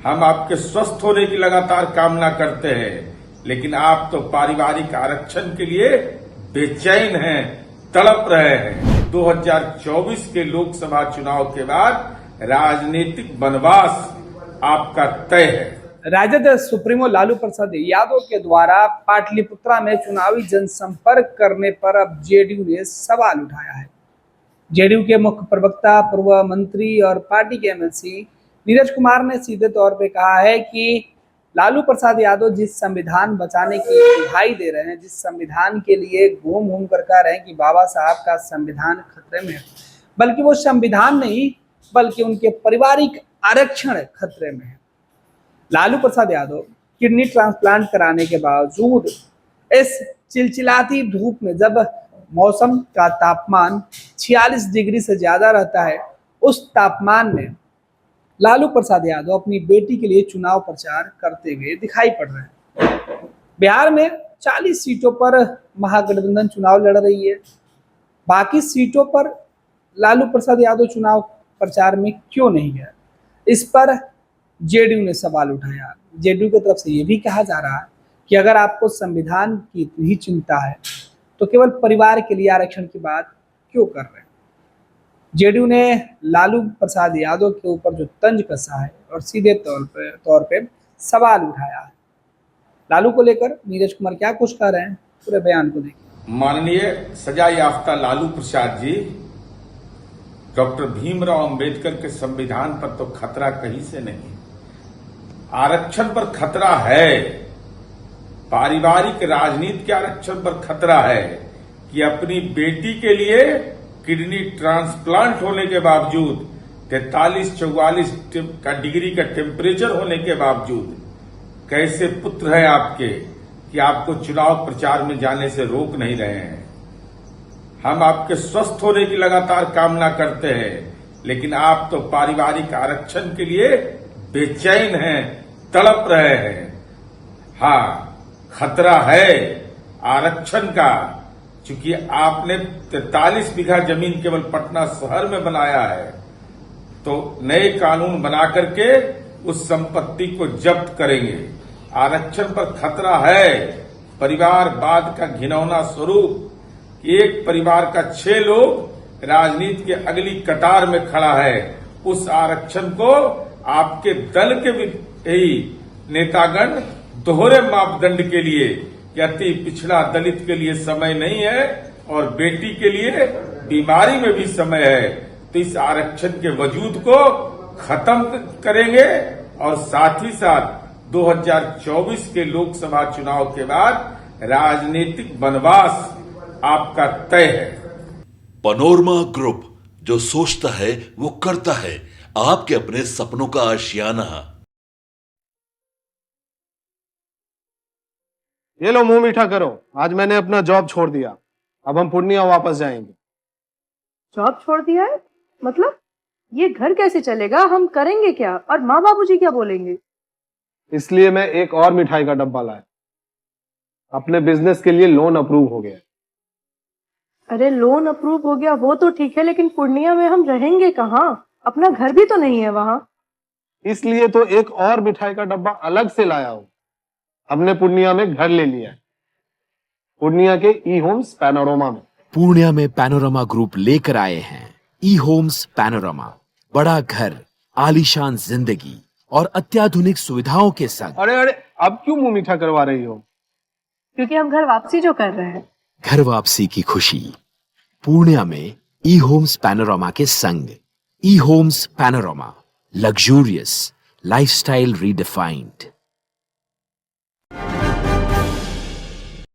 हम आपके स्वस्थ होने की लगातार कामना करते हैं, लेकिन आप तो पारिवारिक आरक्षण के लिए बेचैन हैं, तड़प रहे हैं। 2024 के लोकसभा चुनाव के बाद राजनीतिक वनवास आपका तय है। राजद सुप्रीमो लालू प्रसाद यादव के द्वारा पाटलिपुत्रा में चुनावी जनसंपर्क करने पर अब जेडीयू ने सवाल उठाया है। जेडीयू के मुख्य प्रवक्ता, पूर्व मंत्री और पार्टी के एमएलसी नीरज कुमार ने सीधे तौर पे कहा है कि लालू प्रसाद यादव जिस संविधान बचाने की दुहाई दे रहे हैं, जिस संविधान के लिए घूम घूम कर कह रहे हैं कि बाबा साहब का संविधान खतरे में है, बल्कि वो संविधान नहीं बल्कि उनके पारिवारिक आरक्षण खतरे में है। लालू प्रसाद यादव किडनी ट्रांसप्लांट कराने के बावजूद इस चिलचिलाती धूप में, जब मौसम का तापमान 46 डिग्री से ज्यादा रहता है, उस तापमान में लालू प्रसाद यादव अपनी बेटी के लिए चुनाव प्रचार करते हुए दिखाई पड़ रहे हैं। बिहार में 40 सीटों पर महागठबंधन चुनाव लड़ रही है। बाकी सीटों पर लालू प्रसाद यादव चुनाव प्रचार में क्यों नहीं गया, इस पर जेडीयू ने सवाल उठाया। जेडीयू की तरफ से यह भी कहा जा रहा है कि अगर आपको संविधान की इतनी चिंता है तो केवल परिवार के लिए आरक्षण की बात क्यों कर रहे हैं। जेडीयू ने लालू प्रसाद यादव के ऊपर जो तंज कसा है और सीधे तौर पे सवाल उठाया है। लालू को लेकर नीरज कुमार क्या कुछ कह रहे हैं, पूरे बयान को देखिए। माननीय सजा याफ्ता लालू प्रसाद जी, डॉक्टर भीमराव अंबेडकर के संविधान पर तो खतरा कहीं से नहीं, आरक्षण पर खतरा है। पारिवारिक राजनीति के आरक्षण पर खतरा है कि अपनी बेटी के लिए किडनी ट्रांसप्लांट होने के बावजूद 43-44 का डिग्री का टेम्परेचर होने के बावजूद कैसे पुत्र है आपके कि आपको चुनाव प्रचार में जाने से रोक नहीं रहे हैं। हम आपके स्वस्थ होने की लगातार कामना करते हैं, लेकिन आप तो पारिवारिक आरक्षण के लिए बेचैन हैं, तड़प रहे हैं। हाँ, खतरा है आरक्षण का, चूंकि आपने 43 बीघा जमीन केवल पटना शहर में बनाया है, तो नए कानून बना करके उस संपत्ति को जब्त करेंगे। आरक्षण पर खतरा है। परिवारवाद का घिनौना स्वरूप, एक परिवार का 6 लोग राजनीति के अगली कतार में खड़ा है। उस आरक्षण को आपके दल के ही नेतागण दोहरे मापदंड के लिए कि अति पिछड़ा दलित के लिए समय नहीं है और बेटी के लिए बीमारी में भी समय है, तो इस आरक्षण के वजूद को खत्म करेंगे। और साथ ही साथ 2024 के लोकसभा चुनाव के बाद राजनीतिक वनवास आपका तय है। पैनोरमा ग्रुप, जो सोचता है वो करता है। आपके अपने सपनों का आशियाना। ये लो, मुंह मीठा करो। आज मैंने अपना जॉब छोड़ दिया, अब हम पूर्णिया वापस जाएंगे। जॉब छोड़ दिया है? मतलब ये घर कैसे चलेगा? हम करेंगे क्या? और माँ बाबूजी क्या बोलेंगे? इसलिए मैं एक और मिठाई का डब्बा लाया। अपने बिजनेस के लिए लोन अप्रूव हो गया। अरे लोन अप्रूव हो गया वो तो ठीक है, लेकिन पूर्णिया में हम रहेंगे कहाँ? अपना घर भी तो नहीं है वहां। इसलिए तो एक और मिठाई का डब्बा अलग से लाया हूं। हमने पूर्णिया में घर ले लिया है, पूर्णिया के ई होम्स पैनोरमा में। पूर्णिया में पैनोरमा ग्रुप लेकर आए हैं ई होम्स पैनोरमा। बड़ा घर, आलीशान जिंदगी और अत्याधुनिक सुविधाओं के संग। अरे अरे, अब क्यों मुंह मीठा करवा रही हो? क्योंकि हम घर वापसी जो कर रहे हैं। घर वापसी की खुशी पूर्णिया में ई होम्स पैनोरमा के संग। E homes panorama, luxurious lifestyle redefined.